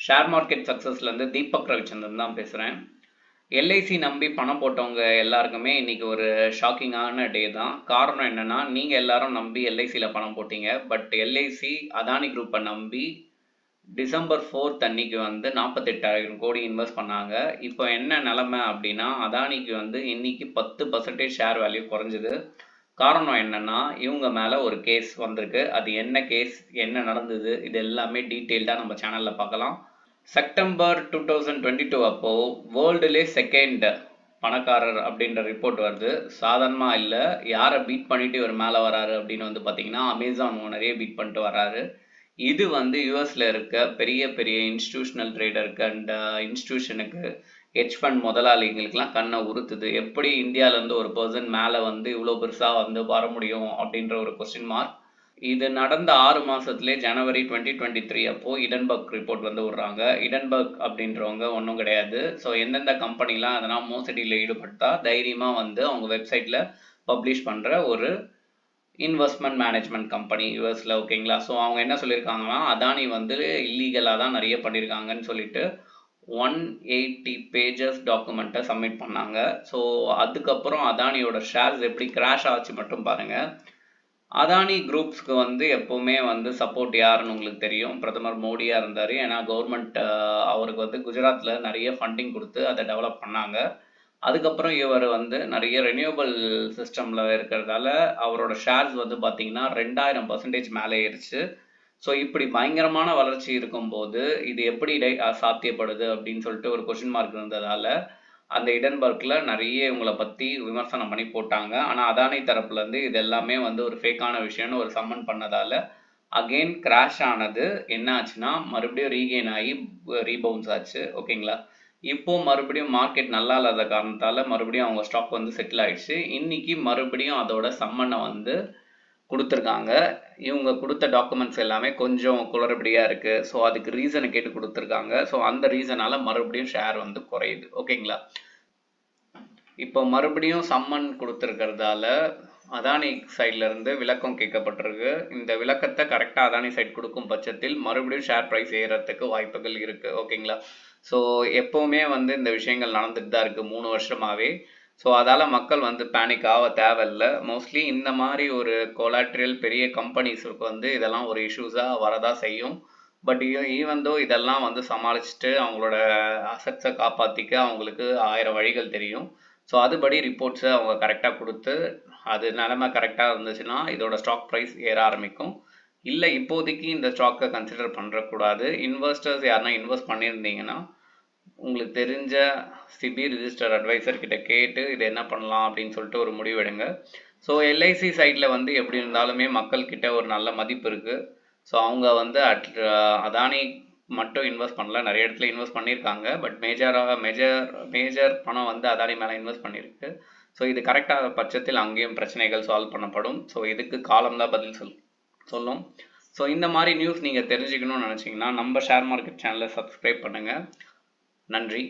Share market சக்ஸஸ்லேருந்து Deepak Ravichandran தான் பேசுகிறேன். LIC நம்பி பணம் போட்டவங்க எல்லாருக்குமே இன்றைக்கி ஒரு ஷாக்கிங்கான டே தான். காரணம் என்னென்னா, நீங்கள் எல்லாரும் நம்பி எல்ஐசியில் பணம் போட்டீங்க. பட் எல்ஐசி அதானி குரூப்பை நம்பி டிசம்பர் 4 அன்னைக்கு 48,000 கோடி இன்வெஸ்ட் பண்ணாங்க. இப்போ என்ன நிலமை அப்படின்னா, அதானிக்கு இன்னைக்கு 10% ஷேர் வேல்யூ குறைஞ்சிது. காரணம் என்னன்னா, இவங்க மேலே ஒரு கேஸ் வந்திருக்கு. அது என்ன கேஸ், என்ன நடந்தது, இது எல்லாமே டீட்டெயில்டாக நம்ம சேனலில் பார்க்கலாம். செப்டம்பர் 2022 அப்போ வேர்ல்டுலே செகண்ட் பணக்காரர் அப்படின்ற ரிப்போர்ட் வருது. சாதாரணமாக இல்லை, யாரை பீட் பண்ணிட்டு இவர் மேலே வராரு அப்படின்னு பார்த்தீங்கன்னா, அமேசான் ஓனரே பீட் பண்ணிட்டு வராரு. இது யூஎஸ்ல இருக்க பெரிய பெரிய இன்ஸ்டிடியூஷனல் ட்ரேடருக்கு அண்ட் இன்ஸ்டிடியூஷனுக்கு ஹெட்ஜ் ஃபண்ட் முதலாளிகளுக்கெல்லாம் கண்ணை உறுத்துது. எப்படி இந்தியாவிலேருந்து ஒரு பர்சன் மேலே இவ்வளோ பெருசாக வர முடியும் அப்படின்ற ஒரு கொஸ்டின் மார்க். இது நடந்த 6 மாதத்துலேயே ஜனவரி 2023 அப்போ இடன்பர்க் ரிப்போர்ட் விடுறாங்க. இடன்பர்க் அப்படின்றவங்க ஒன்றும் கிடையாது. ஸோ எந்தெந்த கம்பெனிலாம் அதனால் மோசடியில் ஈடுபட்டா தைரியமாக அவங்க வெப்சைட்டில் பப்ளிஷ் பண்ணுற ஒரு இன்வெஸ்ட்மெண்ட் மேனேஜ்மெண்ட் கம்பெனி யூஎஸில். ஓகேங்களா? ஸோ அவங்க என்ன சொல்லியிருக்காங்கன்னா, அதானி இல்லீகலாக தான் நிறைய பண்ணியிருக்காங்கன்னு சொல்லிட்டு 180 பேஜஸ் டாக்குமெண்ட்டை சப்மிட் பண்ணாங்க. ஸோ அதுக்கப்புறம் அதானியோட ஷேர்ஸ் எப்படி கிராஷ் ஆச்சு மட்டும் பாருங்கள். அதானி குரூப்ஸ்க்கு எப்போவுமே சப்போர்ட் யாருன்னு உங்களுக்கு தெரியும். பிரதமர் மோடியாக இருந்தார். ஏன்னா கவர்மெண்ட் அவருக்கு குஜராத்தில் நிறைய ஃபண்டிங் கொடுத்து அதை டெவலப் பண்ணாங்க. அதுக்கப்புறம் இவர் நிறைய ரெனியூவபிள் சிஸ்டமில் இருக்கிறதால அவரோட ஷேர்ஸ் பார்த்தீங்கன்னா 2000% மேலே ஏறிச்சு. ஸோ இப்படி பயங்கரமான வளர்ச்சி இருக்கும்போது இது எப்படி சாத்தியப்படுது அப்படின்னு சொல்லிட்டு ஒரு கொஷின் மார்க் இருந்ததால் அந்த இடன்பர்க்கில் நிறைய இவங்களை பற்றி விமர்சனம் பண்ணி போட்டாங்க. ஆனால் அதானி தரப்புலேருந்து இது எல்லாமே ஒரு ஃபேக்கான விஷயம்னு ஒரு சம்மன் பண்ணதால் அகெயின் கிராஷ் ஆனது. என்ன ஆச்சுன்னா, மறுபடியும் ரீகெயின் ஆகி ரீபவுன்ஸ் ஆச்சு. ஓகேங்களா? இப்போ மறுபடியும் மார்க்கெட் நல்லா இல்லாத காரணத்தால் மறுபடியும் அவங்க ஸ்டாக் செட்டில் ஆகிடுச்சு. இன்றைக்கி மறுபடியும் அதோட சம்மனை கொடுத்துருக்காங்க. இவங்க கொடுத்த டாக்குமெண்ட்ஸ் எல்லாமே கொஞ்சம் குளறுபடியாக இருக்குது. ஸோ அதுக்கு ரீசனை கேட்டு கொடுத்துருக்காங்க. ஸோ அந்த ரீசனால் மறுபடியும் ஷேர் குறையுது. ஓகேங்களா? இப்போ மறுபடியும் சம்மன் கொடுத்துருக்கிறதால அதானி சைட்லேருந்து விளக்கம் கேட்கப்பட்டிருக்கு. இந்த விளக்கத்தை கரெக்டாக அதானி சைட் கொடுக்கும் பட்சத்தில் மறுபடியும் ஷேர் ப்ரைஸ் ஏறத்துக்கு வாய்ப்புகள் இருக்குது. ஓகேங்களா? ஸோ எப்போவுமே இந்த விஷயங்கள் நடந்துட்டு தான் இருக்குது 3 வருஷமாகவே. ஸோ அதால் மக்கள் பேனிக் ஆக தேவையில்லை. மோஸ்ட்லி இந்த மாதிரி ஒரு கொலாட்ரியல் பெரிய கம்பெனிஸுக்கு இதெல்லாம் ஒரு இஷ்யூஸாக வரதான் செய்யும். பட் ஈவன் தோ இதெல்லாம் சமாளிச்சுட்டு அவங்களோட அசட்ஸை காப்பாற்றிக்க அவங்களுக்கு 1000 வழிகள் தெரியும். ஸோ அதுபடி ரிப்போர்ட்ஸை அவங்க கரெக்டாக கொடுத்து அது நிலைமை கரெக்டாக இருந்துச்சுன்னா இதோட ஸ்டாக் ப்ரைஸ் ஏற ஆரம்பிக்கும். இல்லை இப்போதைக்கு இந்த ஸ்டாக்கை கன்சிடர் பண்ணுறக்கூடாது. இன்வெஸ்டர்ஸ் யாருன்னா இன்வெஸ்ட் பண்ணியிருந்தீங்கன்னா உங்களுக்கு தெரிஞ்ச சிபி ரிஜிஸ்டர் அட்வைசர் கிட்ட கேட்டு இது என்ன பண்ணலாம் அப்படின்னு சொல்லிட்டு ஒரு முடிவு எடுங்க. ஸோ எல்ஐசி சைடில் எப்படி இருந்தாலுமே மக்கள்கிட்ட ஒரு நல்ல மதிப்பு இருக்குது. ஸோ அவங்க அதானி மட்டும் இன்வெஸ்ட் பண்ணல, நிறைய இடத்துல இன்வெஸ்ட் பண்ணியிருக்காங்க. பட் மேஜர் பணம் அதானி மேலே இன்வெஸ்ட் பண்ணியிருக்கு. ஸோ இது கரெக்டாக பட்சத்தில் அங்கேயும் பிரச்சனைகள் சால்வ் பண்ணப்படும். ஸோ இதுக்கு காலம்தான் பதில் சொல்லும். ஸோ இந்த மாதிரி நியூஸ் நீங்கள் தெரிஞ்சுக்கணும்னு நினச்சிங்கன்னா நம்ம ஷேர் மார்க்கெட் சேனலை சப்ஸ்கிரைப் பண்ணுங்கள். நன்றி.